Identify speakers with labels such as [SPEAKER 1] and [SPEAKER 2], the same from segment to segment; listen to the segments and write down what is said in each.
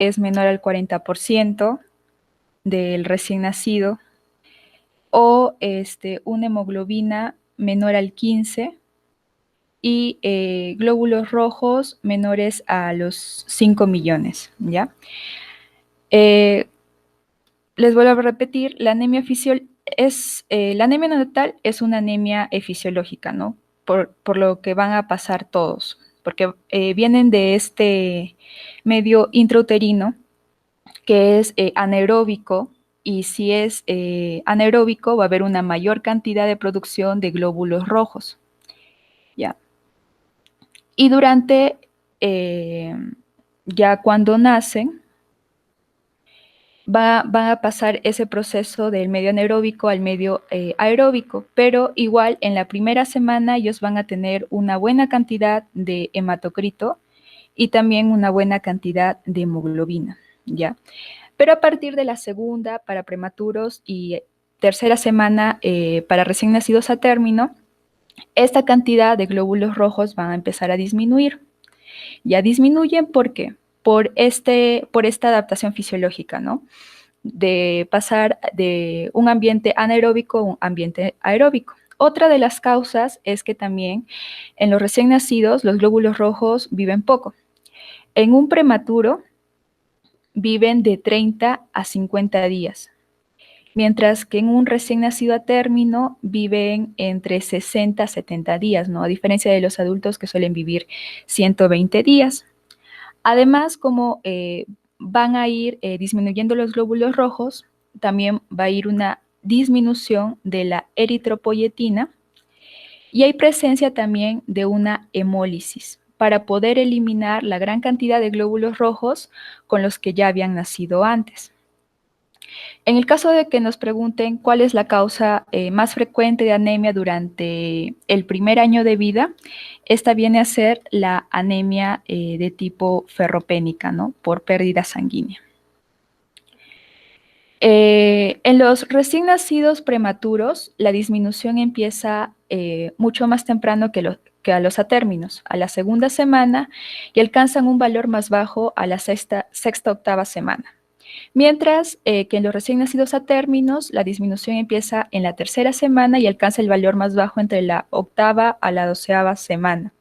[SPEAKER 1] es menor al 40% del recién nacido, o una hemoglobina menor al 15 y glóbulos rojos menores a los 5 millones, ¿ya? Les vuelvo a repetir, la anemia neonatal es una anemia fisiológica, ¿no? Por lo que van a pasar todos, porque vienen de este medio intrauterino que es anaeróbico, y si es anaeróbico va a haber una mayor cantidad de producción de glóbulos rojos, ¿ya? Y durante, ya cuando nacen, van a pasar ese proceso del medio anaeróbico al medio aeróbico, pero igual en la primera semana ellos van a tener una buena cantidad de hematocrito y también una buena cantidad de hemoglobina, ¿ya? Pero a partir de la segunda para prematuros y tercera semana para recién nacidos a término, esta cantidad de glóbulos rojos van a empezar a disminuir. Ya disminuyen, ¿por qué? Por esta adaptación fisiológica, ¿no? De pasar de un ambiente anaeróbico a un ambiente aeróbico. Otra de las causas es que también en los recién nacidos los glóbulos rojos viven poco. En un prematuro viven de 30 a 50 días, mientras que en un recién nacido a término viven entre 60 a 70 días, ¿no? A diferencia de los adultos que suelen vivir 120 días. Además, como van a ir disminuyendo los glóbulos rojos, también va a ir una disminución de la eritropoyetina y hay presencia también de una hemólisis para poder eliminar la gran cantidad de glóbulos rojos con los que ya habían nacido antes. En el caso de que nos pregunten cuál es la causa más frecuente de anemia durante el primer año de vida, esta viene a ser la anemia de tipo ferropénica, ¿no? Por pérdida sanguínea. En los recién nacidos prematuros, la disminución empieza mucho más temprano que a los atérminos, a la segunda semana, y alcanzan un valor más bajo a la sexta octava semana. Mientras que en los recién nacidos a términos, la disminución empieza en la tercera semana y alcanza el valor más bajo entre la octava a la 12ª semana.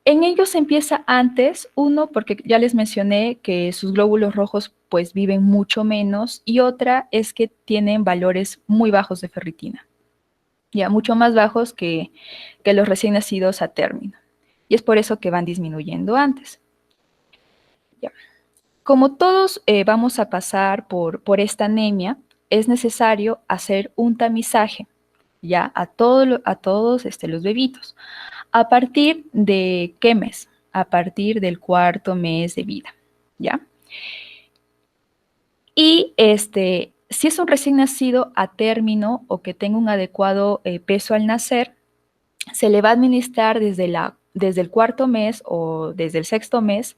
[SPEAKER 1] En ellos empieza antes, uno, porque ya les mencioné que sus glóbulos rojos pues viven mucho menos, y otra es que tienen valores muy bajos de ferritina, ya mucho más bajos que los recién nacidos a término. Y es por eso que van disminuyendo antes. Ya. Como todos vamos a pasar por esta anemia, es necesario hacer un tamizaje ya a todos los bebitos. ¿A partir de qué mes? A partir del cuarto mes de vida, ¿ya? Y si es un recién nacido a término o que tenga un adecuado peso al nacer, se le va a administrar desde el cuarto mes o desde el sexto mes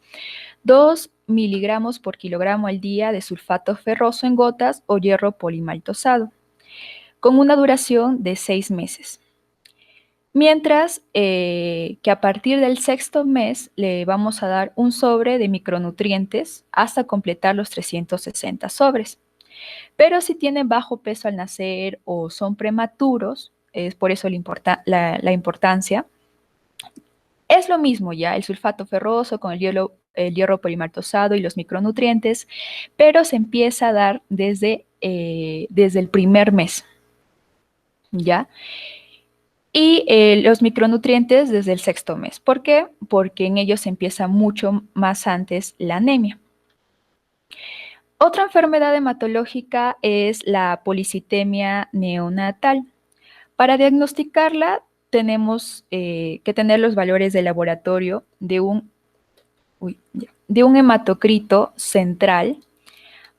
[SPEAKER 1] 2 miligramos por kilogramo al día de sulfato ferroso en gotas o hierro polimaltosado, con una duración de 6 meses. Mientras que a partir del sexto mes le vamos a dar un sobre de micronutrientes hasta completar los 360 sobres. Pero si tienen bajo peso al nacer o son prematuros, es por eso la importancia, es lo mismo ya, el sulfato ferroso con el hierro polimaltosado y los micronutrientes, pero se empieza a dar desde el primer mes, ¿ya? Y los micronutrientes desde el sexto mes. ¿Por qué? Porque en ellos empieza mucho más antes la anemia. Otra enfermedad hematológica es la policitemia neonatal. Para diagnosticarla tenemos que tener los valores de laboratorio de un hematocrito central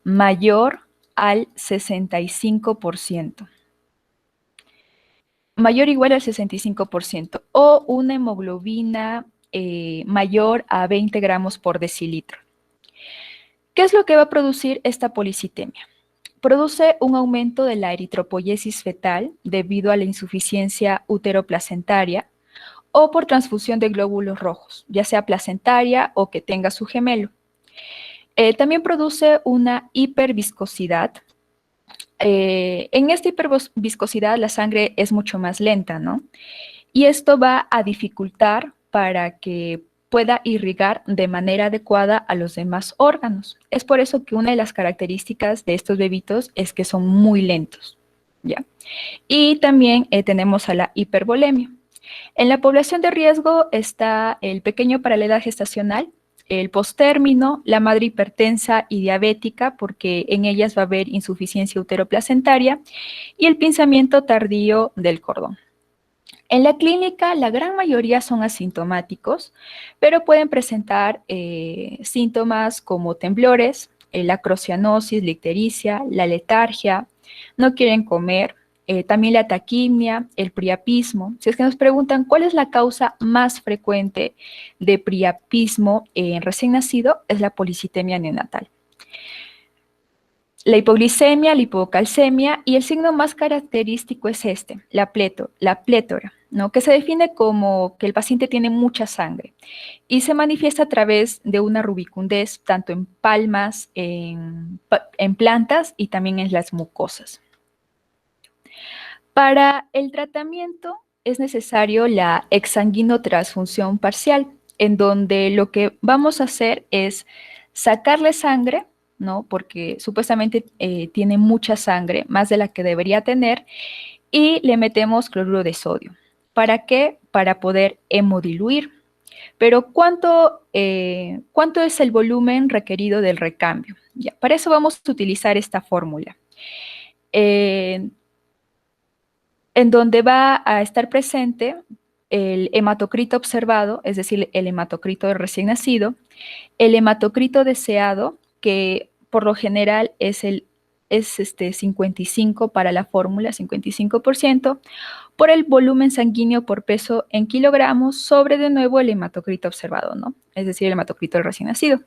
[SPEAKER 1] mayor al 65%. Mayor o igual al 65%, o una hemoglobina mayor a 20 gramos por decilitro. ¿Qué es lo que va a producir esta policitemia? Produce un aumento de la eritropoyesis fetal debido a la insuficiencia uteroplacentaria o por transfusión de glóbulos rojos, ya sea placentaria o que tenga su gemelo. También produce una hiperviscosidad. En esta hiperviscosidad la sangre es mucho más lenta, ¿no? Y esto va a dificultar para que pueda irrigar de manera adecuada a los demás órganos. Es por eso que una de las características de estos bebitos es que son muy lentos, ¿ya? Y también tenemos a la hipervolemia. En la población de riesgo está el pequeño para la edad gestacional, el postérmino, la madre hipertensa y diabética, porque en ellas va a haber insuficiencia uteroplacentaria, y el pinzamiento tardío del cordón. En la clínica, la gran mayoría son asintomáticos, pero pueden presentar síntomas como temblores, la crocianosis, la ictericia, la letargia, no quieren comer, también la taquimia, el priapismo. Si es que nos preguntan cuál es la causa más frecuente de priapismo en recién nacido, es la policitemia neonatal. La hipoglicemia, la hipocalcemia y el signo más característico es este, la plétora, ¿no? Que se define como que el paciente tiene mucha sangre y se manifiesta a través de una rubicundez tanto en palmas, en plantas y también en las mucosas. Para el tratamiento es necesario la exsanguinotransfusión parcial, en donde lo que vamos a hacer es sacarle sangre, ¿no? Porque supuestamente tiene mucha sangre, más de la que debería tener, y le metemos cloruro de sodio. ¿Para qué? Para poder hemodiluir. Pero ¿cuánto es el volumen requerido del recambio? Ya, para eso vamos a utilizar esta fórmula. En donde va a estar presente el hematocrito observado, es decir, el hematocrito del recién nacido, el hematocrito deseado, que por lo general es 55 para la fórmula, 55%, por el volumen sanguíneo por peso en kilogramos sobre de nuevo el hematocrito observado, ¿no? Es decir, el hematocrito del recién nacido.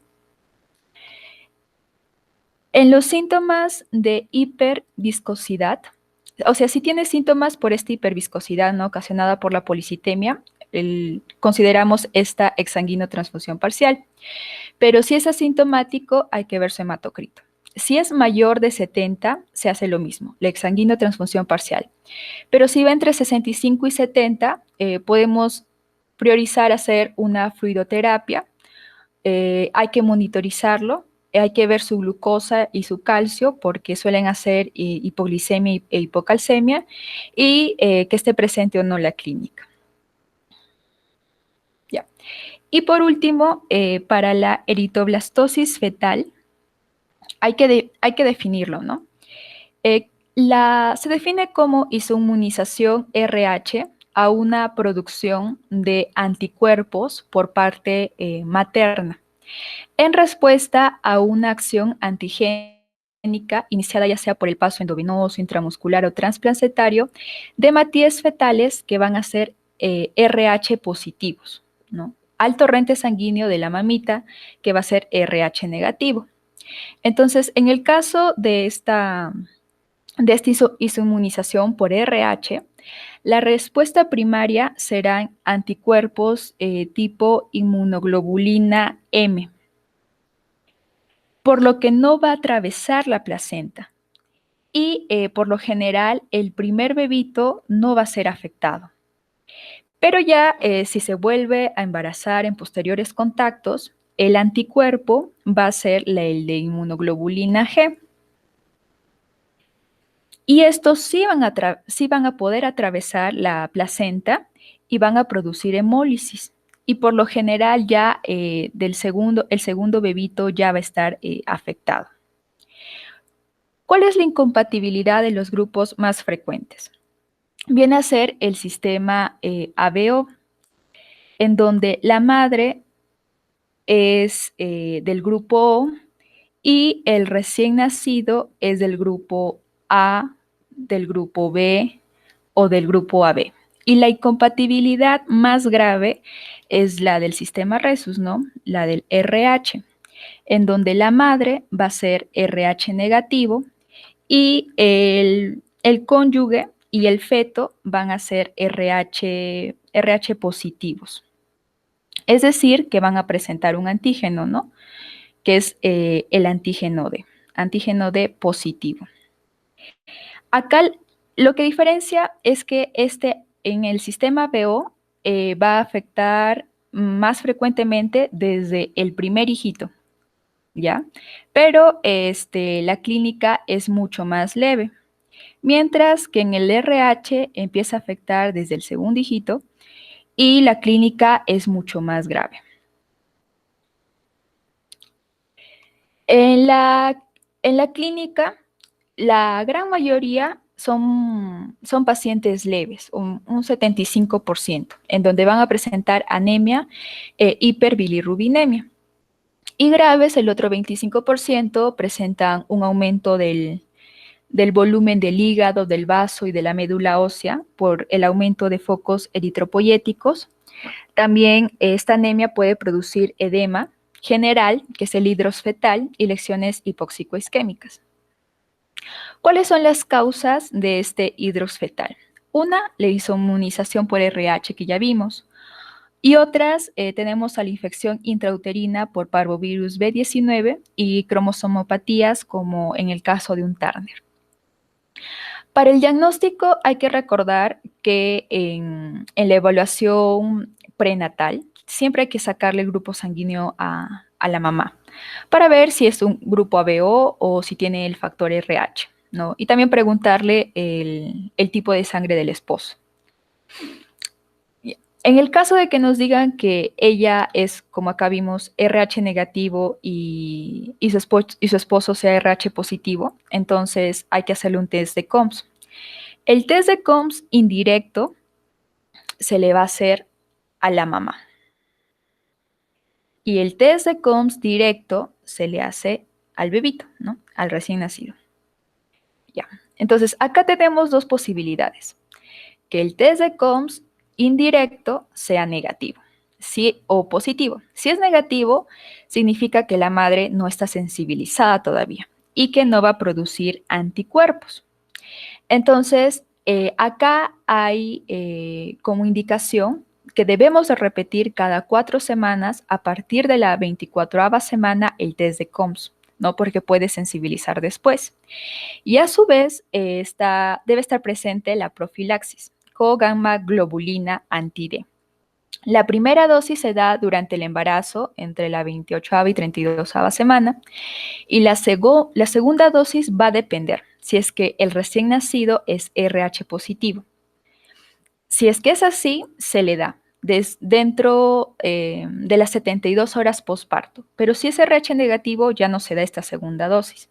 [SPEAKER 1] En los síntomas de hiperviscosidad, o sea, si tiene síntomas por esta hiperviscosidad, ¿no? Ocasionada por la policitemia, consideramos esta exsanguinotransfusión parcial. Pero si es asintomático, hay que ver su hematocrito. Si es mayor de 70, se hace lo mismo, la exsanguinotransfusión parcial. Pero si va entre 65 y 70, podemos priorizar hacer una fluidoterapia. Hay que monitorizarlo, hay que ver su glucosa y su calcio porque suelen hacer hipoglicemia e hipocalcemia y que esté presente o no la clínica. Ya. Y por último, para la eritoblastosis fetal, hay que definirlo, ¿no? Se define como isoinmunización RH a una producción de anticuerpos por parte materna en respuesta a una acción antigénica iniciada ya sea por el paso endovenoso, intramuscular o transplacentario de matíes fetales que van a ser RH positivos, ¿no? Al torrente sanguíneo de la mamita que va a ser RH negativo. Entonces, en el caso de esta isoinmunización por RH, la respuesta primaria serán anticuerpos tipo inmunoglobulina M, por lo que no va a atravesar la placenta. Y por lo general, el primer bebito no va a ser afectado. Pero ya si se vuelve a embarazar en posteriores contactos, el anticuerpo va a ser el de inmunoglobulina G. Y estos sí van a poder atravesar la placenta y van a producir hemólisis. Y por lo general ya el segundo bebito ya va a estar afectado. ¿Cuál es la incompatibilidad de los grupos más frecuentes? Viene a ser el sistema ABO, en donde la madre es del grupo O y el recién nacido es del grupo A, del grupo B o del grupo AB. Y la incompatibilidad más grave es la del sistema Rhesus, ¿no? La del RH, en donde la madre va a ser RH negativo y el cónyuge y el feto van a ser RH positivos. Es decir, que van a presentar un antígeno, ¿no? que es el antígeno D positivo. Acá lo que diferencia es que en el sistema BO va a afectar más frecuentemente desde el primer hijito, ¿ya? Pero la clínica es mucho más leve, mientras que en el RH empieza a afectar desde el segundo hijito y la clínica es mucho más grave. En la clínica, la gran mayoría son pacientes leves, un 75%, en donde van a presentar anemia e hiperbilirrubinemia. Y graves, el otro 25%, presentan un aumento del volumen del hígado, del vaso y de la médula ósea por el aumento de focos eritropoyéticos. También esta anemia puede producir edema general, que es el hidros fetal, y lesiones hipóxico-isquémicas. ¿Cuáles son las causas de este hidros fetal? Una, la inmunización por RH, que ya vimos. Y otras, tenemos a la infección intrauterina por parvovirus B19 y cromosomopatías, como en el caso de un Turner. Para el diagnóstico hay que recordar que en la evaluación prenatal siempre hay que sacarle el grupo sanguíneo a la mamá para ver si es un grupo ABO o si tiene el factor RH, ¿no? Y también preguntarle el tipo de sangre del esposo. En el caso de que nos digan que ella es, como acá vimos, RH negativo y su esposo sea RH positivo, entonces hay que hacerle un test de COMS. El test de COMS indirecto se le va a hacer a la mamá. Y el test de COMS directo se le hace al bebito, ¿no? Al recién nacido. Ya. Entonces, acá tenemos dos posibilidades. Que el test de COMS indirecto sea negativo o positivo. Si es negativo, significa que la madre no está sensibilizada todavía y que no va a producir anticuerpos. Entonces, acá hay como indicación que debemos de repetir cada 4 semanas a partir de la 24ª semana el test de COMS, ¿no? Porque puede sensibilizar después. Y a su vez, debe estar presente la profilaxis, cogamma globulina anti-D. La primera dosis se da durante el embarazo, entre la 28ª y 32ª semana, y la segunda dosis va a depender si es que el recién nacido es RH positivo. Si es que es así, se le da dentro de las 72 horas postparto, pero si es RH negativo, ya no se da esta segunda dosis.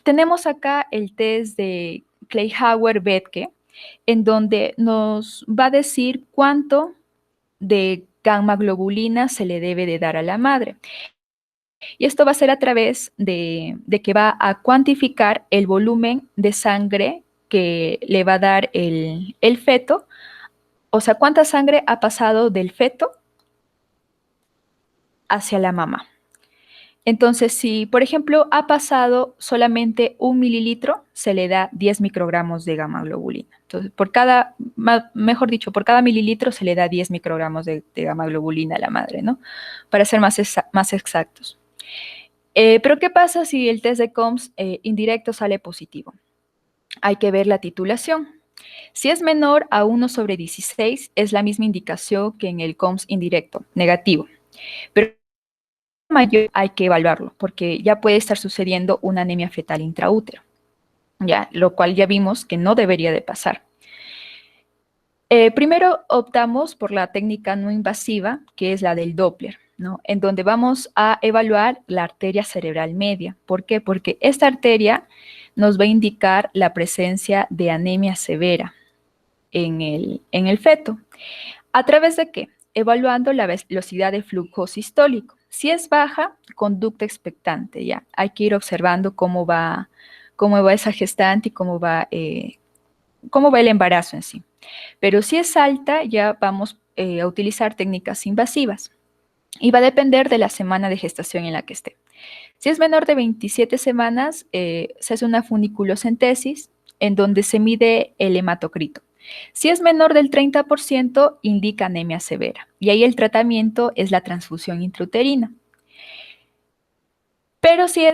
[SPEAKER 1] Tenemos acá el test de Kleihauer-Betke, en donde nos va a decir cuánto de gamma globulina se le debe de dar a la madre. Y esto va a ser a través de que va a cuantificar el volumen de sangre que le va a dar el feto, o sea, cuánta sangre ha pasado del feto hacia la mamá. Entonces, si, por ejemplo, ha pasado solamente 1 mililitro, se le da 10 microgramos de gamma globulina. Entonces, por cada mililitro se le da 10 microgramos de gamma globulina a la madre, ¿no? Para ser más exactos. Pero, ¿qué pasa si el test de COMS indirecto sale positivo? Hay que ver la titulación. Si es menor a 1/16, es la misma indicación que en el COMS indirecto, negativo. Pero mayor hay que evaluarlo porque ya puede estar sucediendo una anemia fetal intraútero, ya, lo cual ya vimos que no debería de pasar. Primero optamos por la técnica no invasiva, que es la del Doppler, ¿no? En donde vamos a evaluar la arteria cerebral media. ¿Por qué? Porque esta arteria nos va a indicar la presencia de anemia severa en el feto. ¿A través de qué? Evaluando la velocidad de flujo sistólico. Si es baja, conducta expectante, ya. Hay que ir observando cómo va esa gestante y cómo va el embarazo en sí. Pero si es alta, ya vamos a utilizar técnicas invasivas. Y va a depender de la semana de gestación en la que esté. Si es menor de 27 semanas, se hace una funiculocentesis en donde se mide el hematocrito. Si es menor del 30%, indica anemia severa. Y ahí el tratamiento es la transfusión intrauterina. Pero si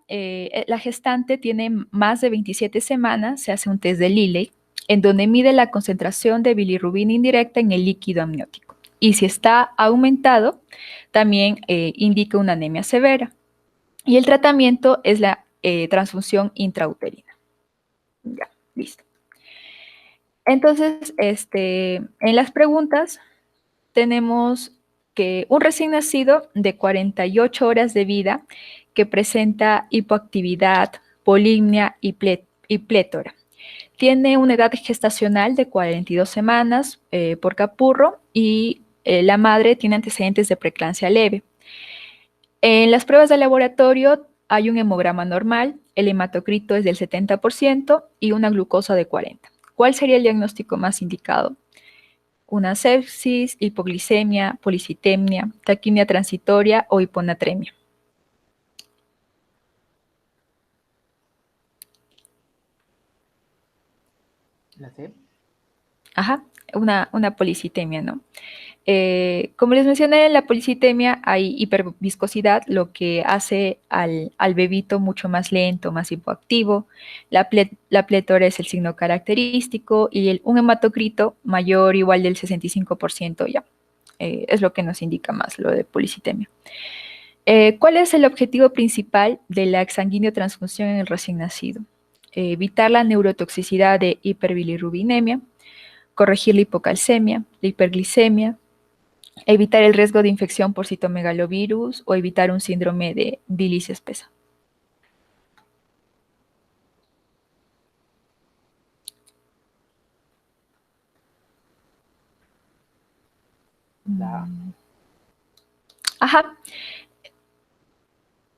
[SPEAKER 1] la gestante tiene más de 27 semanas, se hace un test de Liley, en donde mide la concentración de bilirrubina indirecta en el líquido amniótico. Y si está aumentado, también indica una anemia severa. Y el tratamiento es la transfusión intrauterina. Ya, listo. Entonces, en las preguntas tenemos que un recién nacido de 48 horas de vida que presenta hipoactividad, polimnia y plétora. Tiene una edad gestacional de 42 semanas por capurro y la madre tiene antecedentes de preeclampsia leve. En las pruebas de laboratorio hay un hemograma normal, el hematocrito es del 70% y una glucosa de 40. ¿Cuál sería el diagnóstico más indicado? Una sepsis, hipoglicemia, policitemia, taquimia transitoria o hiponatremia.
[SPEAKER 2] ¿La C?
[SPEAKER 1] Ajá, una policitemia, ¿no? Como les mencioné, en la policitemia hay hiperviscosidad, lo que hace al bebito mucho más lento, más hipoactivo. La plétora es el signo característico y un hematocrito mayor o igual del 65% ya. Es lo que nos indica más lo de policitemia. ¿Cuál es el objetivo principal de la exsanguíneo transfusión en el recién nacido? Evitar la neurotoxicidad de hiperbilirrubinemia, corregir la hipocalcemia, la hiperglicemia, evitar el riesgo de infección por citomegalovirus o evitar un síndrome de bilis espesa.
[SPEAKER 2] La A.
[SPEAKER 1] Ajá.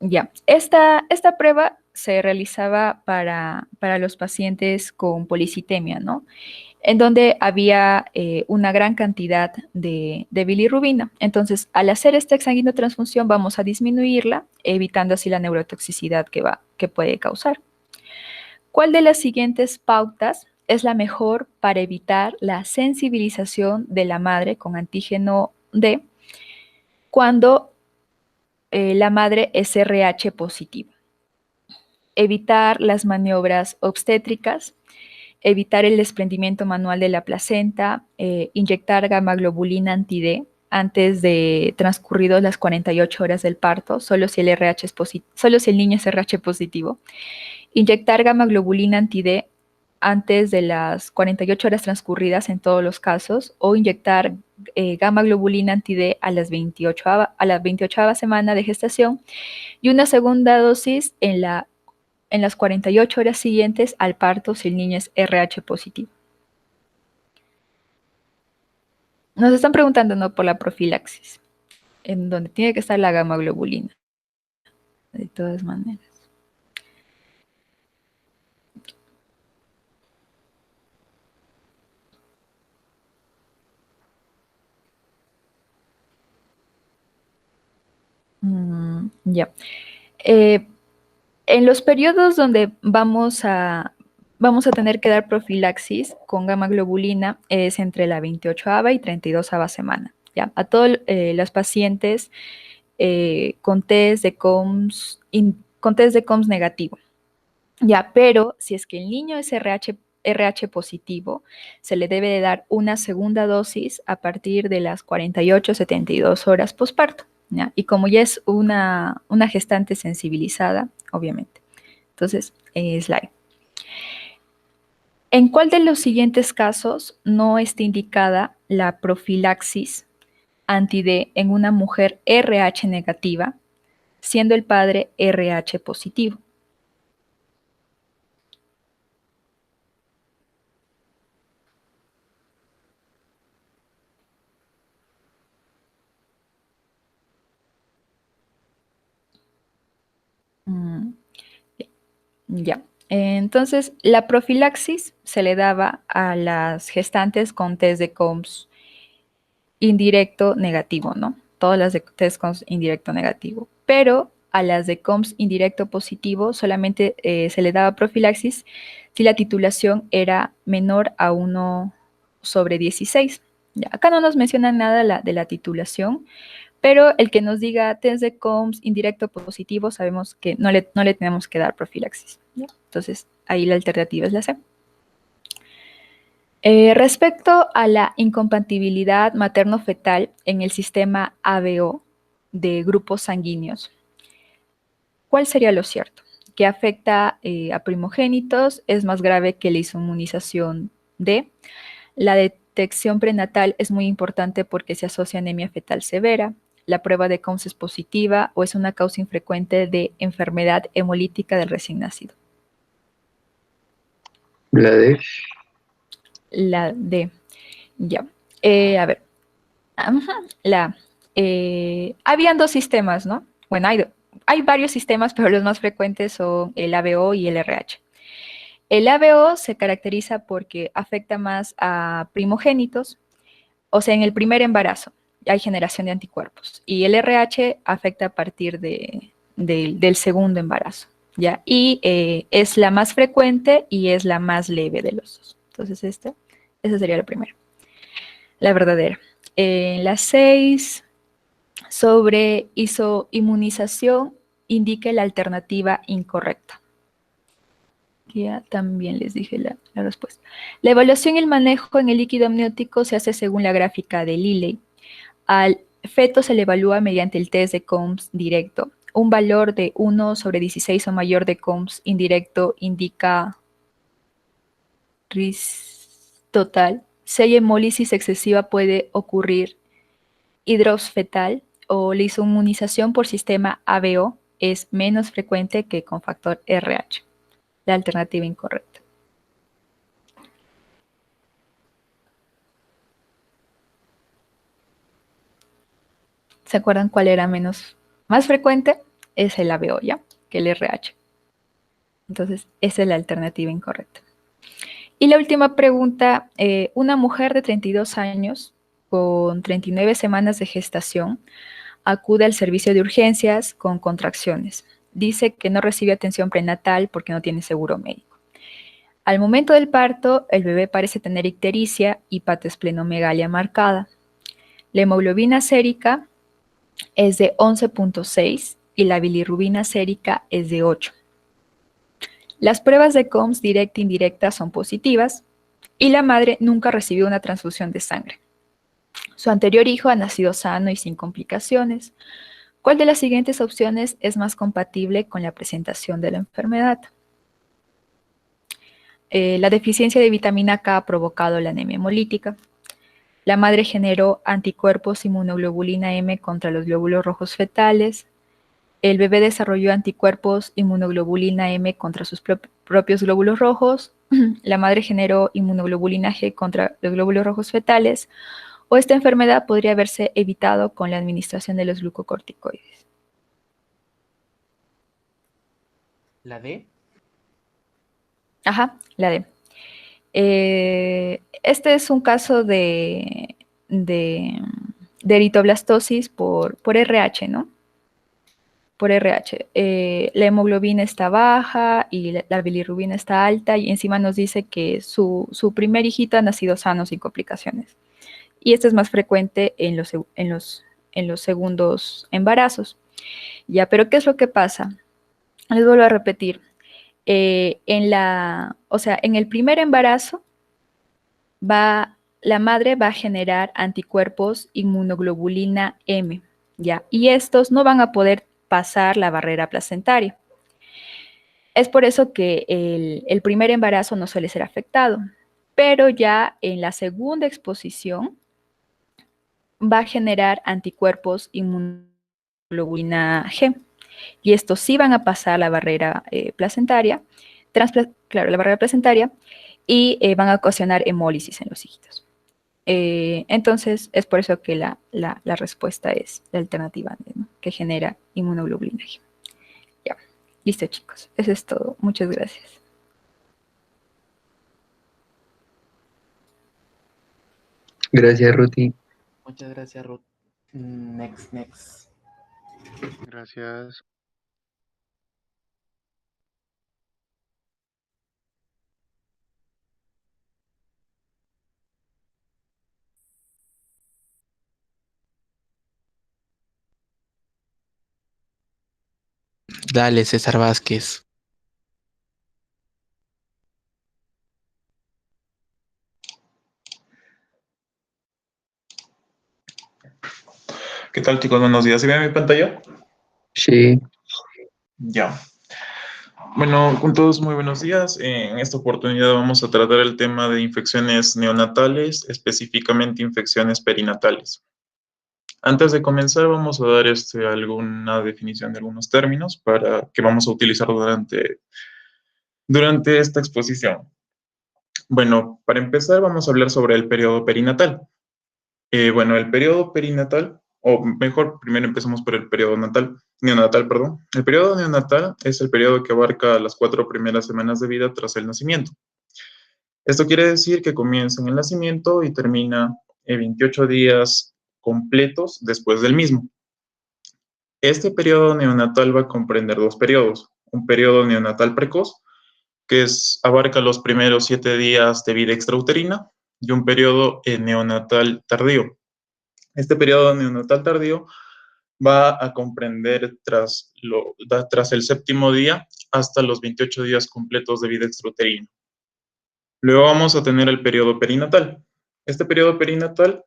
[SPEAKER 1] Ya, esta prueba se realizaba para los pacientes con policitemia, ¿no? En donde había una gran cantidad de bilirrubina. Entonces, al hacer esta exsanguinotransfusión vamos a disminuirla, evitando así la neurotoxicidad que puede causar. ¿Cuál de las siguientes pautas es la mejor para evitar la sensibilización de la madre con antígeno D cuando la madre es RH positivo? Evitar las maniobras obstétricas, evitar el desprendimiento manual de la placenta, inyectar gamma-globulina anti-D antes de transcurridos las 48 horas del parto, solo si el niño es RH positivo, inyectar gamma-globulina anti-D antes de las 48 horas transcurridas en todos los casos, o inyectar gamma-globulina anti-D a las 28 semana de gestación y una segunda dosis en las 48 horas siguientes al parto si el niño es RH positivo. Nos están preguntando, ¿no?, por la profilaxis, en donde tiene que estar la gamma-globulina, de todas maneras. Ya. En los periodos donde vamos a tener que dar profilaxis con gamma-globulina es entre la 28ª y 32ª semana. ¿Ya? A todos los pacientes con test de COMS negativo. Ya, pero si es que el niño es RH positivo, se le debe de dar una segunda dosis a partir de las 48-72 horas posparto. ¿Ya? Y como ya es una gestante sensibilizada, obviamente. Entonces, slide. ¿En cuál de los siguientes casos no está indicada la profilaxis anti-D en una mujer RH negativa, siendo el padre RH positivo? Ya. Entonces, la profilaxis se le daba a las gestantes con test de COMS indirecto negativo, ¿no? Todas las de test COMS indirecto negativo. Pero a las de COMS indirecto positivo solamente se le daba profilaxis si la titulación era menor a 1 sobre 16. Ya, acá no nos mencionan nada de la titulación, pero el que nos diga test de COMS indirecto positivo, sabemos que no le tenemos que dar profilaxis, ¿ya? Entonces, ahí la alternativa es la C. Respecto a la incompatibilidad materno-fetal en el sistema ABO de grupos sanguíneos, ¿cuál sería lo cierto? Que afecta a primogénitos, es más grave que la inmunización D. La detección prenatal es muy importante porque se asocia a anemia fetal severa. La prueba de COMS es positiva o es una causa infrecuente de enfermedad hemolítica del recién nacido.
[SPEAKER 2] La D.
[SPEAKER 1] La D. Ya. A ver. Habían dos sistemas, ¿no? Bueno, hay varios sistemas, pero los más frecuentes son el ABO y el RH. El ABO se caracteriza porque afecta más a primogénitos, o sea, en el primer embarazo hay generación de anticuerpos. Y el RH afecta a partir del segundo embarazo, ¿ya? Y es la más frecuente y es la más leve de los dos. Entonces, esa sería la primera, la verdadera. La 6 sobre isoinmunización indique la alternativa incorrecta. Ya también les dije la respuesta. La evaluación y el manejo en el líquido amniótico se hace según la gráfica de Liley. Al feto se le evalúa mediante el test de COMS directo. Un valor de 1 sobre 16 o mayor de COMS indirecto indica RIS total. Si hay hemólisis excesiva puede ocurrir hidrosfetal o la isoinmunización por sistema ABO es menos frecuente que con factor RH. La alternativa incorrecta. ¿Se acuerdan cuál era más frecuente? Es el ABO, ¿ya? Que el RH. Entonces, esa es la alternativa incorrecta. Y la última pregunta, una mujer de 32 años con 39 semanas de gestación acude al servicio de urgencias con contracciones. Dice que no recibe atención prenatal porque no tiene seguro médico. Al momento del parto, el bebé parece tener ictericia y patosplenomegalia marcada. La hemoglobina sérica es de 11.6 y la bilirrubina sérica es de 8. Las pruebas de COMS directa e indirecta son positivas y la madre nunca recibió una transfusión de sangre. Su anterior hijo ha nacido sano y sin complicaciones. ¿Cuál de las siguientes opciones es más compatible con la presentación de la enfermedad? La deficiencia de vitamina K ha provocado la anemia hemolítica. La madre generó anticuerpos inmunoglobulina M contra los glóbulos rojos fetales. El bebé desarrolló anticuerpos inmunoglobulina M contra sus propios glóbulos rojos. La madre generó inmunoglobulina G contra los glóbulos rojos fetales. O esta enfermedad podría haberse evitado con la administración de los glucocorticoides.
[SPEAKER 3] ¿La D?
[SPEAKER 1] Ajá, la D. Este es un caso de, de eritoblastosis por RH, ¿no? Por RH. La hemoglobina está baja y la bilirrubina está alta y encima nos dice que su primer hijito ha nacido sano sin complicaciones. Y esto es más frecuente en los segundos embarazos. Ya, pero ¿qué es lo que pasa? Les vuelvo a repetir. En el primer embarazo, la madre va a generar anticuerpos inmunoglobulina M, ¿ya? Y estos no van a poder pasar la barrera placentaria. Es por eso que el primer embarazo no suele ser afectado, pero ya en la segunda exposición va a generar anticuerpos inmunoglobulina G. Y estos sí van a pasar la barrera placentaria, la barrera placentaria, y van a ocasionar hemólisis en los hijitos. Entonces, es por eso que la respuesta es la alternativa, ¿no? Que genera inmunoglobulina G. Ya, listo chicos, eso es todo. Muchas gracias.
[SPEAKER 2] Gracias, Ruti.
[SPEAKER 3] Muchas gracias, Ruth. Next.
[SPEAKER 4] Gracias.
[SPEAKER 3] Dale, César Vázquez.
[SPEAKER 5] ¿Qué tal, chicos? Buenos días. ¿Se ve mi pantalla?
[SPEAKER 2] Sí,
[SPEAKER 5] Ya. Bueno, con todos muy buenos días. En esta oportunidad vamos a tratar el tema de infecciones neonatales, específicamente infecciones perinatales. Antes de comenzar, vamos a dar alguna definición de algunos términos para que vamos a utilizar durante esta exposición. Bueno, para empezar, vamos a hablar sobre el periodo perinatal. Bueno, el periodo perinatal, o mejor, primero empecemos por el periodo neonatal, perdón. El periodo neonatal es el periodo que abarca las 4 primeras semanas de vida tras el nacimiento. Esto quiere decir que comienza en el nacimiento y termina en 28 días completos después del mismo. Este periodo neonatal va a comprender dos periodos. Un periodo neonatal precoz, que abarca los primeros 7 días de vida extrauterina, y un periodo neonatal tardío. Este periodo neonatal tardío va a comprender tras el séptimo día hasta los 28 días completos de vida extrauterina. Luego vamos a tener el periodo perinatal. Este periodo perinatal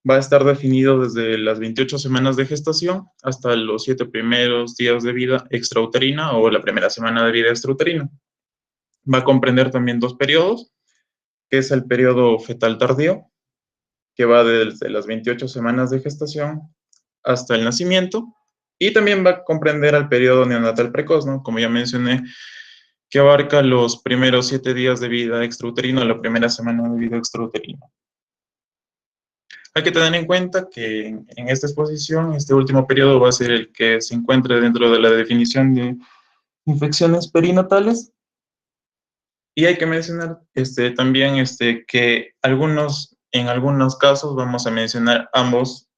[SPEAKER 5] va a estar definido desde las 28 semanas de gestación hasta los 7 primeros días de vida extrauterina o la primera semana de vida extrauterina. Va a comprender también dos periodos, que es el periodo fetal tardío, que va desde las 28 semanas de gestación hasta el nacimiento, y también va a comprender al periodo neonatal precoz, ¿no? Como ya mencioné, que abarca los primeros 7 días de vida extrauterino, la primera semana de vida extrauterina. Hay que tener en cuenta que en esta exposición, este último periodo va a ser el que se encuentre dentro de la definición de infecciones perinatales. Y hay que mencionar también que en algunos casos vamos a mencionar ambos,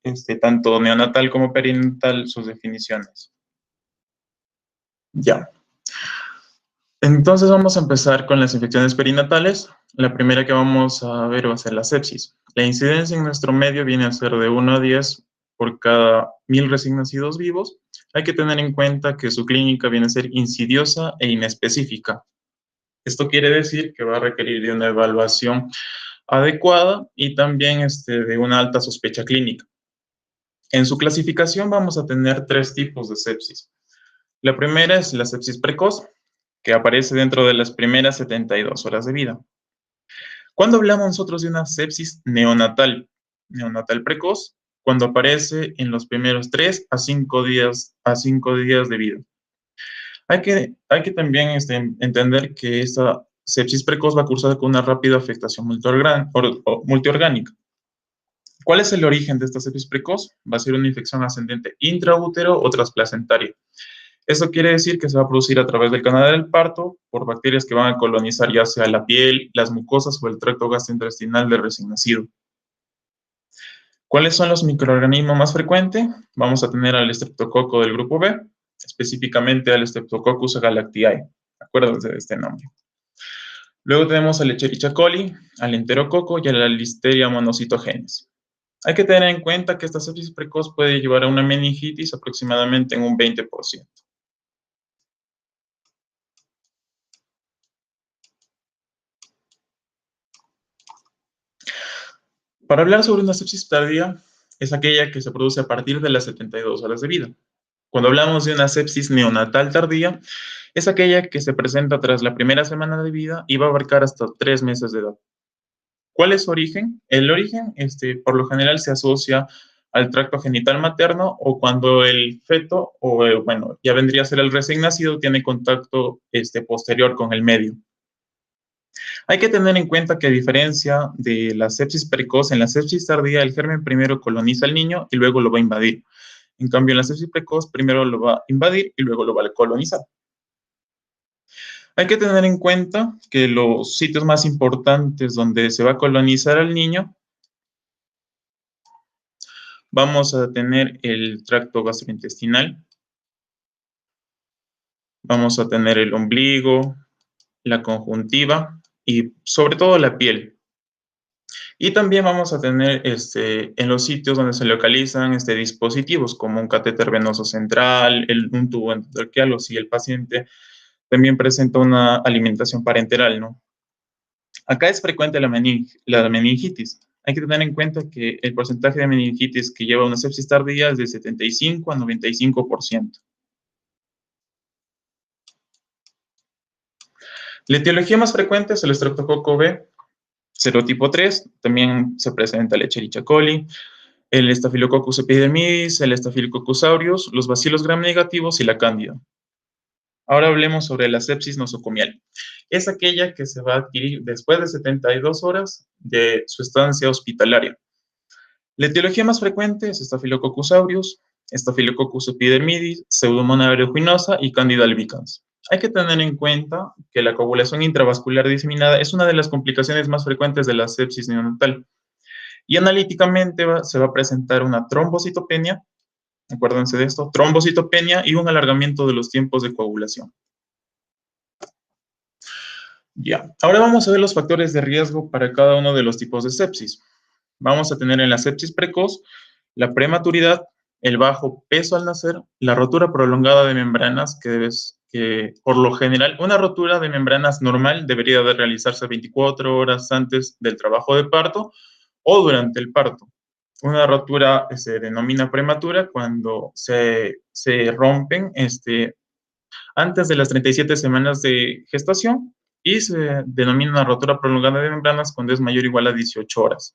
[SPEAKER 5] tanto neonatal como perinatal, sus definiciones. Ya. Entonces vamos a empezar con las infecciones perinatales. La primera que vamos a ver va a ser la sepsis. La incidencia en nuestro medio viene a ser de 1 a 10 por cada 1000 recién nacidos vivos. Hay que tener en cuenta que su clínica viene a ser insidiosa e inespecífica. Esto quiere decir que va a requerir de una evaluación adecuada y también de una alta sospecha clínica. En su clasificación vamos a tener 3 tipos de sepsis. La primera es la sepsis precoz, que aparece dentro de las primeras 72 horas de vida. ¿Cuándo hablamos nosotros de una sepsis neonatal precoz? Cuando aparece en los primeros 3 a 5 días de vida. Hay que también entender que esta sepsis precoz va a cursar con una rápida afectación multiorgánica. ¿Cuál es el origen de esta sepsis precoz? Va a ser una infección ascendente intraútero o transplacentaria. Esto quiere decir que se va a producir a través del canal del parto por bacterias que van a colonizar ya sea la piel, las mucosas o el tracto gastrointestinal del recién nacido. ¿Cuáles son los microorganismos más frecuentes? Vamos a tener al estreptococo del grupo B, específicamente al Streptococcus galactiae. Acuérdense de este nombre. Luego tenemos al Escherichia coli, al enterococo y a la Listeria monocytogenes. Hay que tener en cuenta que esta sepsis precoz puede llevar a una meningitis aproximadamente en un 20%. Para hablar sobre una sepsis tardía, es aquella que se produce a partir de las 72 horas de vida. Cuando hablamos de una sepsis neonatal tardía, es aquella que se presenta tras la primera semana de vida y va a abarcar hasta 3 meses de edad. ¿Cuál es su origen? El origen, por lo general, se asocia al tracto genital materno o cuando el feto, ya vendría a ser el recién nacido, tiene contacto posterior con el medio. Hay que tener en cuenta que a diferencia de la sepsis precoz, en la sepsis tardía el germen primero coloniza al niño y luego lo va a invadir. En cambio, en la sepsis precoz primero lo va a invadir y luego lo va a colonizar. Hay que tener en cuenta que los sitios más importantes donde se va a colonizar al niño, vamos a tener el tracto gastrointestinal, vamos a tener el ombligo, la conjuntiva y sobre todo la piel. Y también vamos a tener en los sitios donde se localizan dispositivos como un catéter venoso central, un tubo endotraqueal, o si el paciente también presenta una alimentación parenteral, ¿no? Acá es frecuente la meningitis. Hay que tener en cuenta que el porcentaje de meningitis que lleva una sepsis tardía es de 75 a 95%. La etiología más frecuente es el estreptococo B, serotipo 3, también se presenta el Escherichia coli, el Staphylococcus epidermidis, el Staphylococcus aureus, los bacilos gram negativos y la cándida. Ahora hablemos sobre la sepsis nosocomial. Es aquella que se va a adquirir después de 72 horas de su estancia hospitalaria. La etiología más frecuente es Staphylococcus aureus, Staphylococcus epidermidis, Pseudomonas aeruginosa y Candida albicans. Hay que tener en cuenta que la coagulación intravascular diseminada es una de las complicaciones más frecuentes de la sepsis neonatal. Y analíticamente se va a presentar una trombocitopenia, acuérdense de esto, trombocitopenia y un alargamiento de los tiempos de coagulación. Ya, ahora vamos a ver los factores de riesgo para cada uno de los tipos de sepsis. Vamos a tener en la sepsis precoz la prematuridad, el bajo peso al nacer, la rotura prolongada de membranas, que por lo general una rotura de membranas normal debería de realizarse 24 horas antes del trabajo de parto o durante el parto. Una rotura se denomina prematura cuando se rompen antes de las 37 semanas de gestación y se denomina una rotura prolongada de membranas cuando es mayor o igual a 18 horas.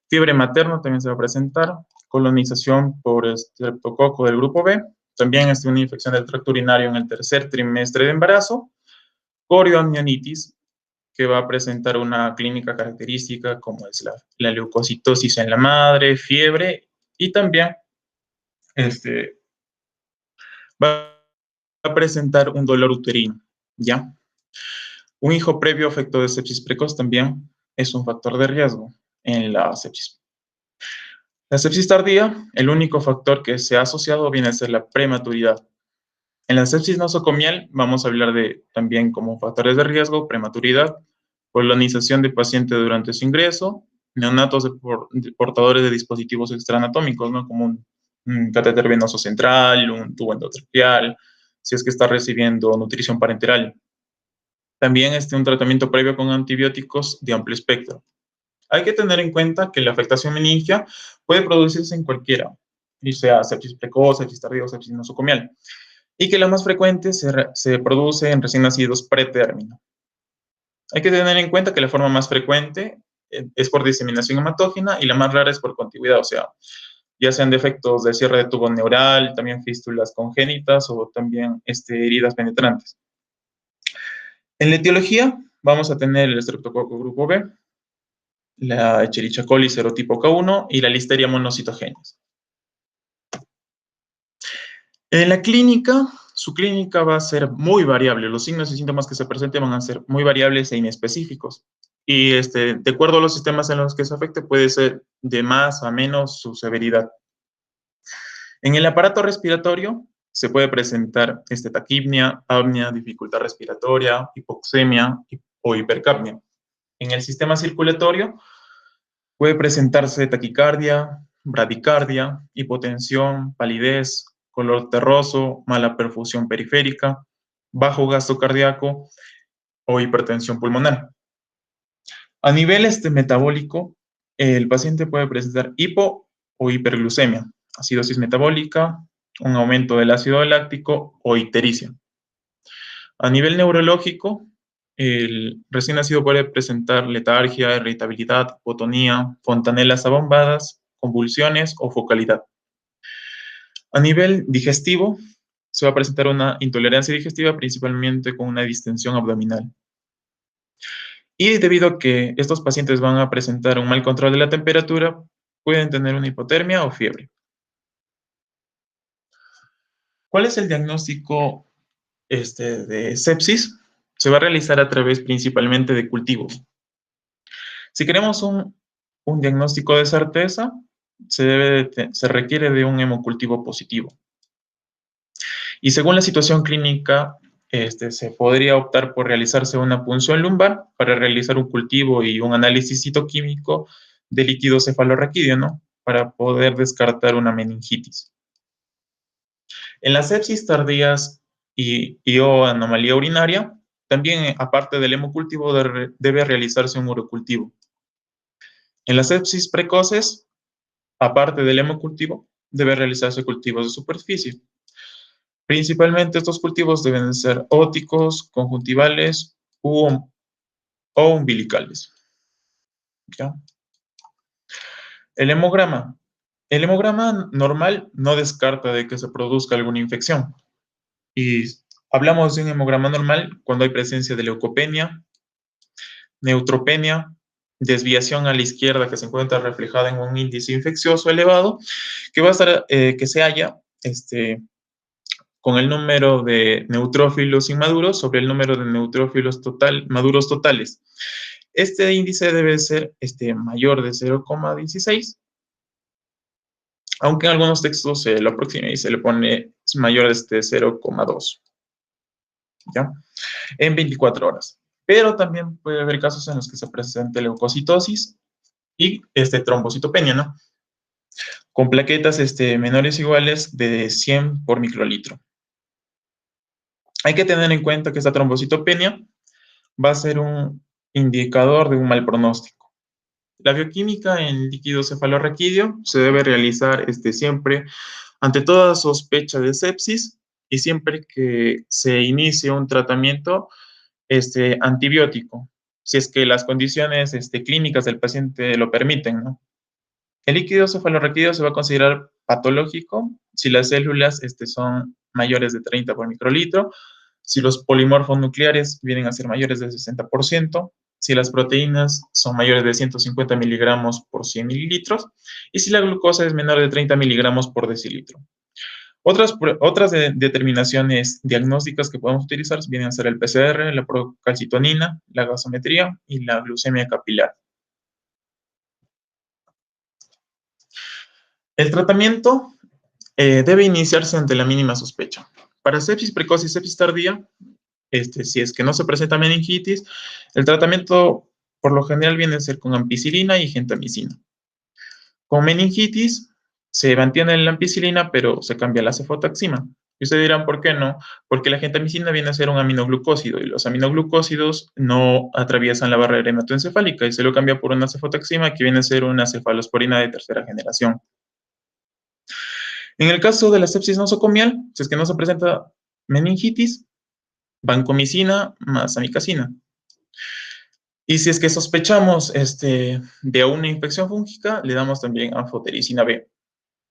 [SPEAKER 5] Fiebre materna también se va a presentar, colonización por estreptococo del grupo B, también una infección del tracto urinario en el tercer trimestre de embarazo, corioamnionitis, que va a presentar una clínica característica como es la leucocitosis en la madre, fiebre y también va a presentar un dolor uterino, ¿ya? Un hijo previo afecto de sepsis precoz también es un factor de riesgo en la sepsis. La sepsis tardía, el único factor que se ha asociado viene a ser la prematuridad. En la sepsis nosocomial vamos a hablar de también como factores de riesgo, prematuridad, colonización de paciente durante su ingreso, neonatos portadores de dispositivos extraanatómicos, ¿no? Como un catéter venoso central, un tubo endotraqueal, si es que está recibiendo nutrición parenteral. También un tratamiento previo con antibióticos de amplio espectro. Hay que tener en cuenta que la afectación meningia puede producirse en cualquiera, y sea sepsis precoz, sepsis tardía o sepsis nosocomial, y que la más frecuente se produce en recién nacidos pretérmino. Hay que tener en cuenta que la forma más frecuente es por diseminación hematógena y la más rara es por contigüidad, o sea, ya sean defectos de cierre de tubo neural, también fístulas congénitas o también heridas penetrantes. En la etiología vamos a tener el estreptococo grupo B, la Escherichia coli serotipo K1 y la Listeria monocytogenes. En la clínica, su clínica va a ser muy variable. Los signos y síntomas que se presenten van a ser muy variables e inespecíficos. Y de acuerdo a los sistemas en los que se afecte, puede ser de más a menos su severidad. En el aparato respiratorio se puede presentar taquipnia, apnea, dificultad respiratoria, hipoxemia o hipercapnia. En el sistema circulatorio puede presentarse taquicardia, bradicardia, hipotensión, palidez, color terroso, mala perfusión periférica, bajo gasto cardíaco o hipertensión pulmonar. A nivel metabólico, el paciente puede presentar hipo o hiperglucemia, acidosis metabólica, un aumento del ácido láctico o ictericia. A nivel neurológico, el recién nacido puede presentar letargia, irritabilidad, hipotonía, fontanelas abombadas, convulsiones o focalidad. A nivel digestivo, se va a presentar una intolerancia digestiva, principalmente con una distensión abdominal. Y debido a que estos pacientes van a presentar un mal control de la temperatura, pueden tener una hipotermia o fiebre. ¿Cuál es el diagnóstico de sepsis? Se va a realizar a través principalmente de cultivos. Si queremos un diagnóstico de certeza, se requiere de un hemocultivo positivo. Y según la situación clínica, se podría optar por realizarse una punción lumbar para realizar un cultivo y un análisis citoquímico de líquido cefalorraquídeo, ¿no? Para poder descartar una meningitis. En las sepsis tardías y o anomalía urinaria, también, aparte del hemocultivo, debe realizarse un urocultivo. En las sepsis precoces, aparte del hemocultivo, debe realizarse cultivos de superficie. Principalmente estos cultivos deben ser óticos, conjuntivales o umbilicales. ¿Ya? El hemograma. El hemograma normal no descarta de que se produzca alguna infección. Y hablamos de un hemograma normal cuando hay presencia de leucopenia, neutropenia, desviación a la izquierda que se encuentra reflejada en un índice infeccioso elevado, que va a estar, que se halla con el número de neutrófilos inmaduros sobre el número de neutrófilos maduros totales. Este índice debe ser mayor de 0,16, aunque en algunos textos se lo aproxima y se le pone mayor de 0,2, ¿ya? En 24 horas. Pero también puede haber casos en los que se presente leucocitosis y trombocitopenia, ¿no? Con plaquetas menores o iguales de 100 por microlitro. Hay que tener en cuenta que esta trombocitopenia va a ser un indicador de un mal pronóstico. La bioquímica en líquido cefalorraquídeo se debe realizar siempre ante toda sospecha de sepsis y siempre que se inicie un tratamiento antibiótico, si es que las condiciones clínicas del paciente lo permiten, ¿no? El líquido cefalorraquídeo se va a considerar patológico si las células son mayores de 30 por microlitro, si los polimorfos nucleares vienen a ser mayores del 60%, si las proteínas son mayores de 150 miligramos por 100 mililitros y si la glucosa es menor de 30 miligramos por decilitro. Otras determinaciones diagnósticas que podemos utilizar vienen a ser el PCR, la procalcitonina, la gasometría y la glucemia capilar. El tratamiento debe iniciarse ante la mínima sospecha. Para sepsis precoz y sepsis tardía, si es que no se presenta meningitis, el tratamiento por lo general viene a ser con ampicilina y gentamicina. Con meningitis se mantiene la ampicilina, pero se cambia la cefotaxima. Y ustedes dirán, ¿por qué no? Porque la gentamicina viene a ser un aminoglucósido y los aminoglucósidos no atraviesan la barrera hematoencefálica y se lo cambia por una cefotaxima que viene a ser una cefalosporina de tercera generación. En el caso de la sepsis nosocomial, si es que no se presenta meningitis, vancomicina más amikacina. Y si es que sospechamos de una infección fúngica, le damos también anfotericina B.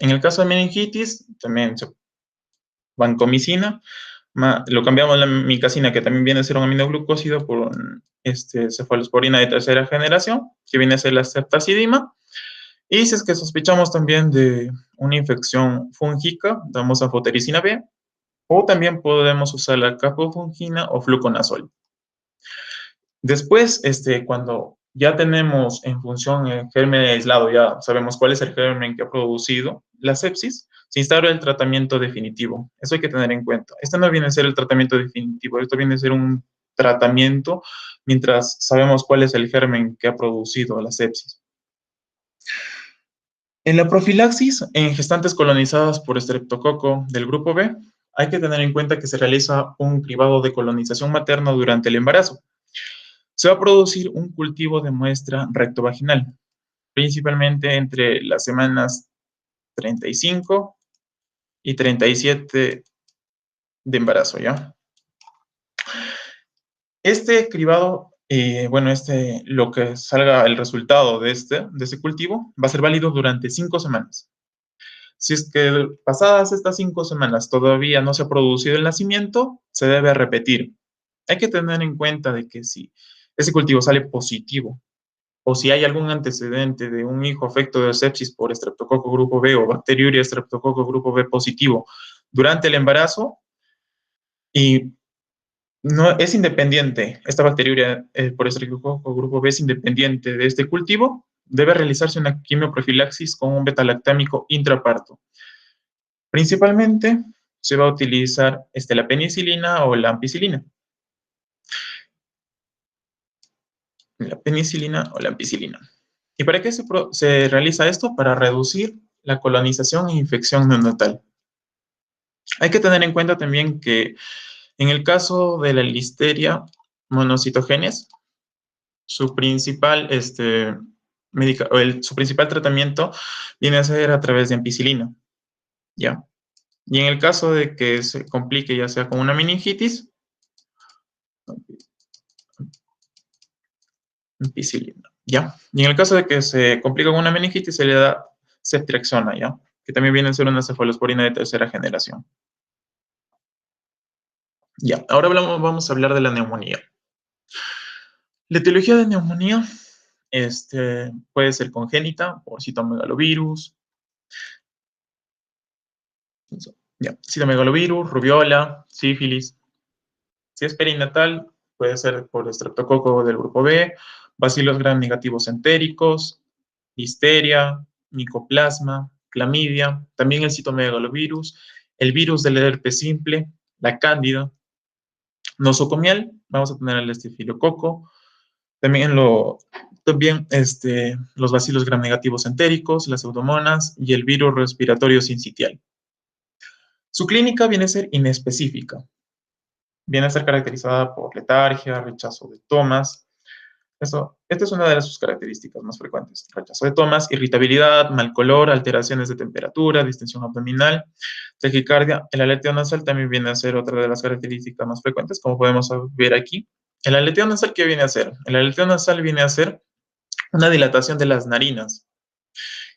[SPEAKER 5] En el caso de meningitis, también vancomicina, lo cambiamos la micacina, que también viene a ser un aminoglucósido, por cefalosporina de tercera generación, que viene a ser la ceftazidima. Y si es que sospechamos también de una infección fúngica, damos anfotericina B, o también podemos usar la capofungina o fluconazol. Después, cuando ya tenemos en función el germen aislado, ya sabemos cuál es el germen que ha producido la sepsis, se instaura el tratamiento definitivo. Eso hay que tener en cuenta. Este no viene a ser el tratamiento definitivo, esto viene a ser un tratamiento mientras sabemos cuál es el germen que ha producido la sepsis. En la profilaxis, en gestantes colonizadas por estreptococo del grupo B, hay que tener en cuenta que se realiza un cribado de colonización materna durante el embarazo. Se va a producir un cultivo de muestra rectovaginal, principalmente entre las semanas 35 y 37 de embarazo, ¿ya? Este cribado, lo que salga el resultado de este cultivo va a ser válido durante 5 semanas. Si es que pasadas estas 5 semanas todavía no se ha producido el nacimiento, se debe repetir. Hay que tener en cuenta de que si ese cultivo sale positivo o si hay algún antecedente de un hijo afecto de sepsis por estreptococo grupo B o bacteriuria estreptococo grupo B positivo durante el embarazo y no es independiente, esta bacteriuria por estreptococo grupo B es independiente de este cultivo, debe realizarse una quimioprofilaxis con un betalactámico intraparto. Principalmente se va a utilizar la penicilina o la ampicilina. La penicilina o la ampicilina. ¿Y para qué se realiza esto? Para reducir la colonización e infección neonatal. Hay que tener en cuenta también que en el caso de la Listeria monocitogenes, su principal, su principal tratamiento viene a ser a través de ampicilina, ¿ya? Y en el caso de que se complique ya sea con una meningitis, ampicilina, ¿ya? Y en el caso de que se complique con una meningitis, se le da ceftriaxona, ¿ya? Que también viene a ser una cefalosporina de tercera generación. Ya, ahora vamos a hablar de la neumonía. La etiología de neumonía puede ser congénita por citomegalovirus, citomegalovirus, rubiola, sífilis. Si es perinatal, puede ser por estreptococo del grupo B, bacilos gram negativos entéricos, listeria, micoplasma, clamidia, también el citomegalovirus, el virus del herpes simple, la cándida. Nosocomial, vamos a tener el estafilococo, también los bacilos gram negativos entéricos, las pseudomonas y el virus respiratorio sincitial. Su clínica viene a ser inespecífica. Viene a ser caracterizada por letargia, rechazo de tomas. Esta es una de sus características más frecuentes. Rechazo de tomas, irritabilidad, mal color, alteraciones de temperatura, distensión abdominal, taquicardia. El aleteo nasal también viene a ser otra de las características más frecuentes, como podemos ver aquí. El aleteo nasal, ¿qué viene a ser? El aleteo nasal viene a ser una dilatación de las narinas.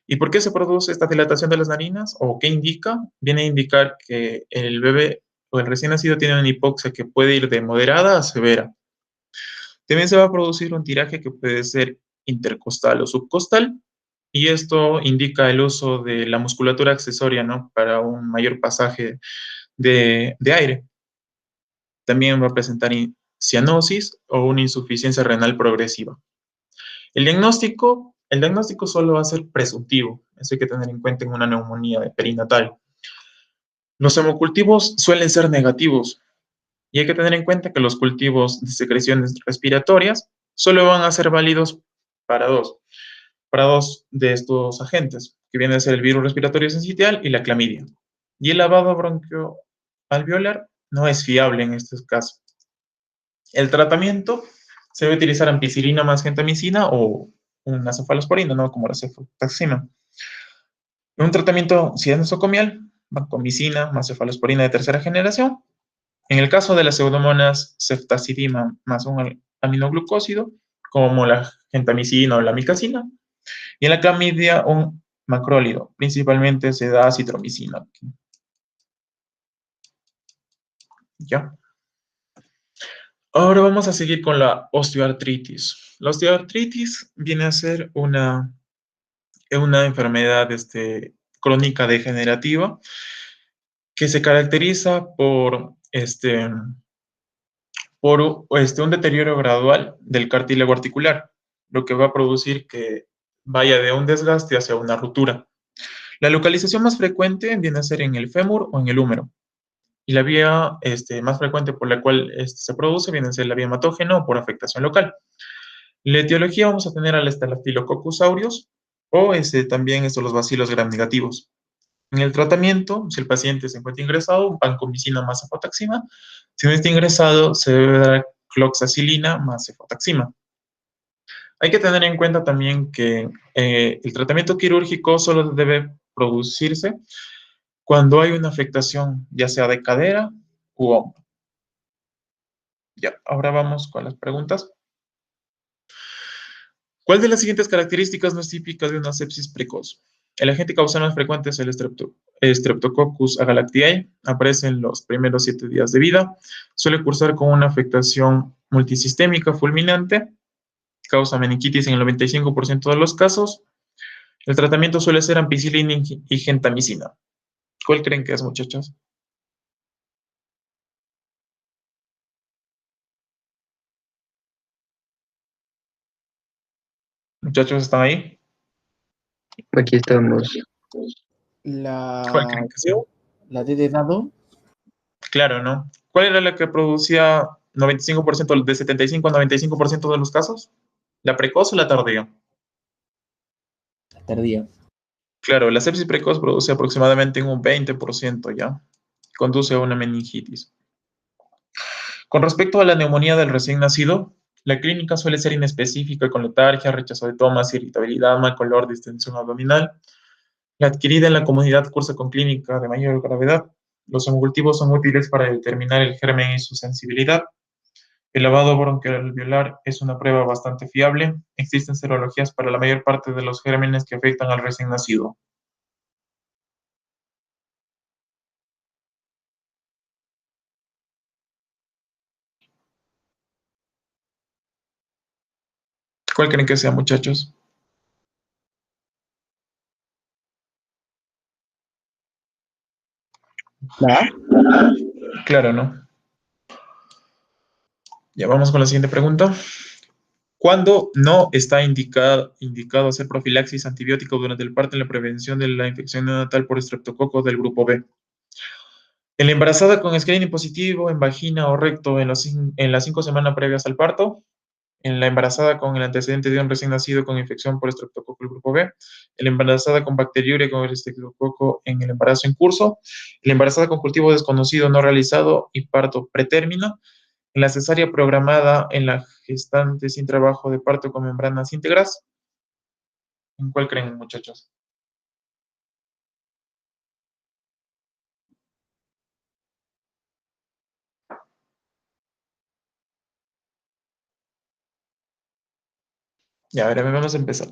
[SPEAKER 5] ¿Y por qué se produce esta dilatación de las narinas? ¿O qué indica? Viene a indicar que el bebé o el recién nacido tiene una hipoxia que puede ir de moderada a severa. También se va a producir un tiraje que puede ser intercostal o subcostal, y esto indica el uso de la musculatura accesoria, ¿no? Para un mayor pasaje de aire. También va a presentar cianosis o una insuficiencia renal progresiva. El diagnóstico solo va a ser presuntivo, eso hay que tener en cuenta en una neumonía perinatal. Los hemocultivos suelen ser negativos y hay que tener en cuenta que los cultivos de secreciones respiratorias solo van a ser válidos para dos de estos agentes, que vienen a ser el virus respiratorio sincitial y la clamidia. Y el lavado bronquioalveolar no es fiable en estos casos. El tratamiento se debe utilizar ampicilina más gentamicina o una cefalosporina, ¿no? Como la cefotaxima. Un tratamiento, si es nosocomial, vancomicina más cefalosporina de tercera generación. En el caso de las pseudomonas, ceftazidima más un aminoglucósido, como la gentamicina o la micacina. Y en la clamidia, un macrólido. Principalmente se da acitromicina. ¿Ya? Ahora vamos a seguir con la osteoartritis. La osteoartritis viene a ser una enfermedad crónica degenerativa que se caracteriza por un deterioro gradual del cartílago articular, lo que va a producir que vaya de un desgaste hacia una ruptura. La localización más frecuente viene a ser en el fémur o en el húmero. Y la vía más frecuente por la cual se produce viene a ser la vía hematógena o por afectación local. La etiología vamos a tener al Staphylococcus aureus o también los bacilos gram negativos. En el tratamiento, si el paciente se encuentra ingresado, vancomicina más cefotaxima. Si no está ingresado, se debe dar cloxacilina más cefotaxima. Hay que tener en cuenta también que el tratamiento quirúrgico solo debe producirse cuando hay una afectación, ya sea de cadera u hombro. Ya, ahora vamos con las preguntas. ¿Cuál de las siguientes características no es típica de una sepsis precoz? El agente causal más frecuente es el Streptococcus agalactiae, aparece en los primeros 7 días de vida, suele cursar con una afectación multisistémica fulminante, causa meningitis en el 95% de los casos. El tratamiento suele ser ampicilina y gentamicina. ¿Cuál creen que es, muchachos? Muchachos, ¿están ahí?
[SPEAKER 2] Aquí estamos.
[SPEAKER 5] ¿Cuál creen que sea?
[SPEAKER 3] La D de dado.
[SPEAKER 5] Claro, ¿no? ¿Cuál era la que producía 95%, de 75 a 95% de los casos? ¿La precoz o la tardía?
[SPEAKER 3] La tardía.
[SPEAKER 5] Claro, la sepsis precoz produce aproximadamente un 20%, ¿ya? Conduce a una meningitis. Con respecto a la neumonía del recién nacido, la clínica suele ser inespecífica con letargia, rechazo de tomas, irritabilidad, mal color, distensión abdominal. La adquirida en la comunidad cursa con clínica de mayor gravedad. Los hemocultivos son útiles para determinar el germen y su sensibilidad. El lavado bronquialveolar es una prueba bastante fiable. Existen serologías para la mayor parte de los gérmenes que afectan al recién nacido. ¿Cuál creen que sea, muchachos?
[SPEAKER 3] ¿La A?
[SPEAKER 5] Claro, ¿no? Ya vamos con la siguiente pregunta. ¿Cuándo no está indicado hacer profilaxis antibiótico durante el parto en la prevención de la infección neonatal por estreptococo del grupo B? En la embarazada con screening positivo en vagina o recto en las 5 semanas previas al parto. En la embarazada con el antecedente de un recién nacido con infección por estreptococo del grupo B. En la embarazada con bacteriuria con el estreptococo en el embarazo en curso. En la embarazada con cultivo desconocido no realizado y parto pretérmino. En la cesárea programada en la gestante sin trabajo de parto con membranas íntegras. ¿En cuál creen, muchachos? Ya, a ver, vamos a empezar.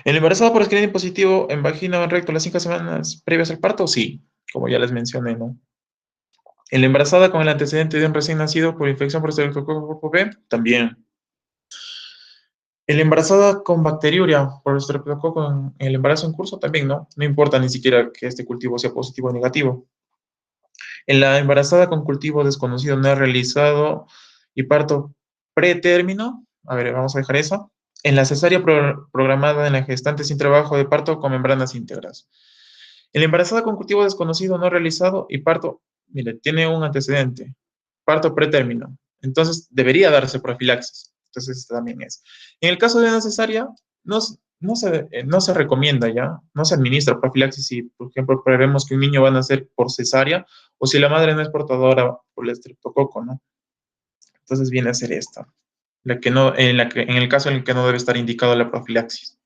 [SPEAKER 5] ¿El embarazado por screening positivo en vagina o en recto las 5 semanas previas al parto? Sí, como ya les mencioné, ¿no? ¿En la embarazada con el antecedente de un recién nacido por infección por estreptococo grupo B? También. ¿En la embarazada con bacteriuria por estreptococo en el embarazo en curso? También, ¿no? No importa ni siquiera que este cultivo sea positivo o negativo. En la embarazada con cultivo desconocido no realizado y parto pretérmino, a ver, vamos a dejar eso. En la cesárea programada en la gestante sin trabajo de parto con membranas íntegras. En la embarazada con cultivo desconocido no realizado y parto, mire, tiene un antecedente, parto pretérmino. Entonces debería darse profilaxis. Entonces este también es. En el caso de una cesárea, no se recomienda ya, no se administra profilaxis si, por ejemplo, prevemos que un niño va a nacer por cesárea o si la madre no es portadora por el estreptococo, ¿no? Entonces viene a ser esta, en el caso en el que no debe estar indicado la profilaxis.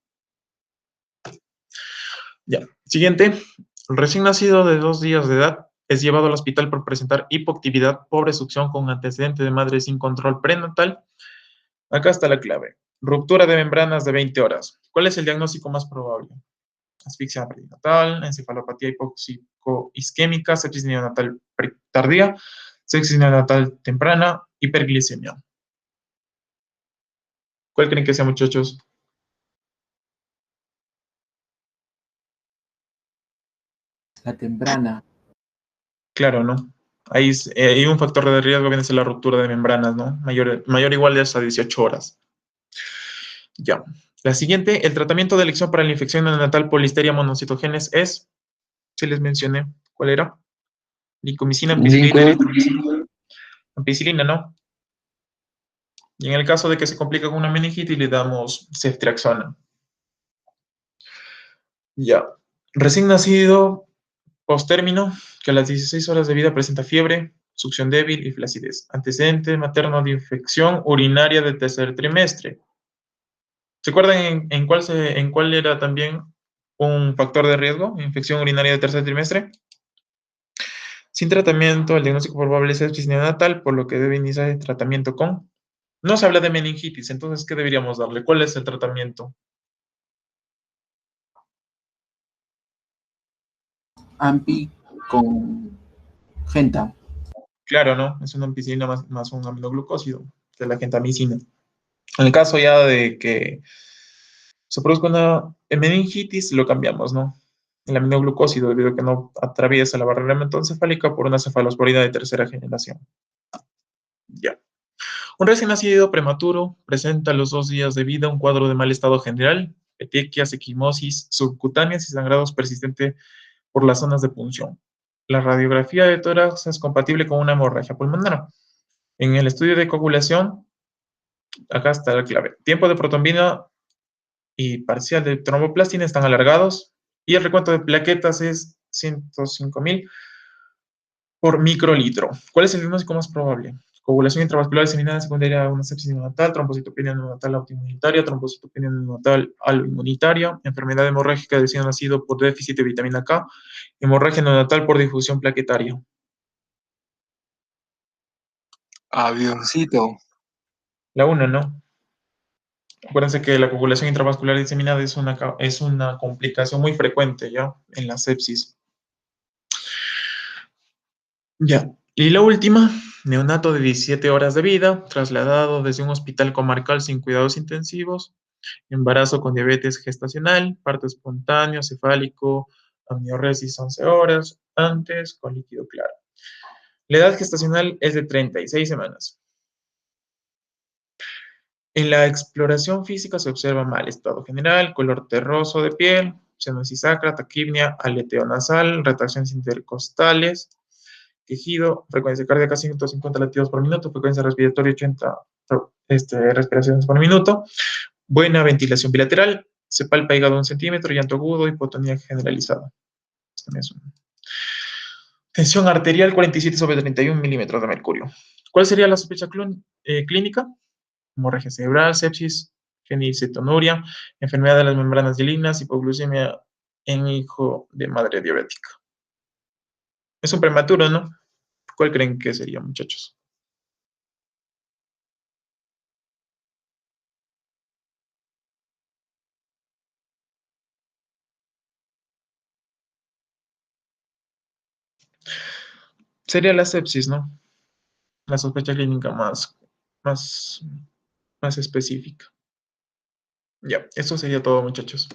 [SPEAKER 5] Ya. Siguiente, el recién nacido de 2 días de edad es llevado al hospital por presentar hipoactividad, pobre succión con antecedente de madre sin control prenatal. Acá está la clave. Ruptura de membranas de 20 horas. ¿Cuál es el diagnóstico más probable? Asfixia perinatal, encefalopatía hipóxico-isquémica, sepsis neonatal tardía, sepsis neonatal temprana, hiperglicemia. ¿Cuál creen que sea, muchachos?
[SPEAKER 3] La temprana.
[SPEAKER 5] Claro, ¿no? Hay un factor de riesgo, viene a ser la ruptura de membranas, ¿no? Mayor o igual de hasta 18 horas. Ya. La siguiente, el tratamiento de elección para la infección neonatal por Listeria monocitogenes es, si les mencioné, ¿cuál era? Lincomicina, ampicilina, eritromicina. Ampicilina, ¿no? Y en el caso de que se complica con una meningitis, le damos ceftriaxona. Ya. Recién nacido, postérmino, que a las 16 horas de vida presenta fiebre, succión débil y flacidez. Antecedente materno de infección urinaria del tercer trimestre. ¿Se acuerdan en cuál era también un factor de riesgo? Infección urinaria del tercer trimestre. Sin tratamiento, el diagnóstico probable es sepsis neonatal, por lo que debe iniciar el tratamiento con... No se habla de meningitis, entonces, ¿qué deberíamos darle? ¿Cuál es el tratamiento?
[SPEAKER 3] Ampi con Genta.
[SPEAKER 5] Claro, ¿no? Es una ampicilina más un aminoglucósido, de la gentamicina. En el caso ya de que se produzca una meningitis, lo cambiamos, ¿no? El aminoglucósido, debido a que no atraviesa la barrera hematoencefálica por una cefalosporina de tercera generación. Ya. Un recién nacido prematuro presenta a los 2 días de vida un cuadro de mal estado general, petequias, equimosis subcutáneas y sangrados persistentes por las zonas de punción. la radiografía de tórax es compatible con una hemorragia pulmonar. En el estudio de coagulación, acá está la clave. Tiempo de protrombina y parcial de tromboplastina están alargados y el recuento de plaquetas es 105.000 por microlitro. ¿Cuál es el diagnóstico más probable? Coagulación intravascular diseminada secundaria a una sepsis neonatal, trombocitopenia neonatal autoinmunitaria, trombocitopenia neonatal aloinmunitaria, enfermedad hemorrágica de recién nacido por déficit de vitamina K, hemorragia neonatal por difusión plaquetaria.
[SPEAKER 2] Avioncito.
[SPEAKER 5] La 1, ¿no? Acuérdense que la coagulación intravascular diseminada es una complicación muy frecuente, ¿ya? En la sepsis. Ya. Y la última, neonato de 17 horas de vida, trasladado desde un hospital comarcal sin cuidados intensivos, embarazo con diabetes gestacional, parto espontáneo, cefálico, amnioresis 11 horas, antes con líquido claro. La edad gestacional es de 36 semanas. En la exploración física se observa mal estado general, color terroso de piel, cianosis sacra, taquipnia, aleteo nasal, retracciones intercostales, quejido, frecuencia cardíaca 150 latidos por minuto, frecuencia respiratoria 80 respiraciones por minuto, buena ventilación bilateral, se palpa hígado 1 centímetro, llanto agudo, hipotonía generalizada. Tensión arterial 47/31 milímetros de mercurio. ¿Cuál sería la sospecha clínica? Hemorragia cerebral, sepsis, fenilcetonuria, enfermedad de las membranas hialinas, hipoglucemia en hijo de madre diabética. Es un prematuro, ¿no? ¿Cuál creen que sería, muchachos? Sería la sepsis, ¿no? La sospecha clínica más específica. Ya, eso sería todo, muchachos.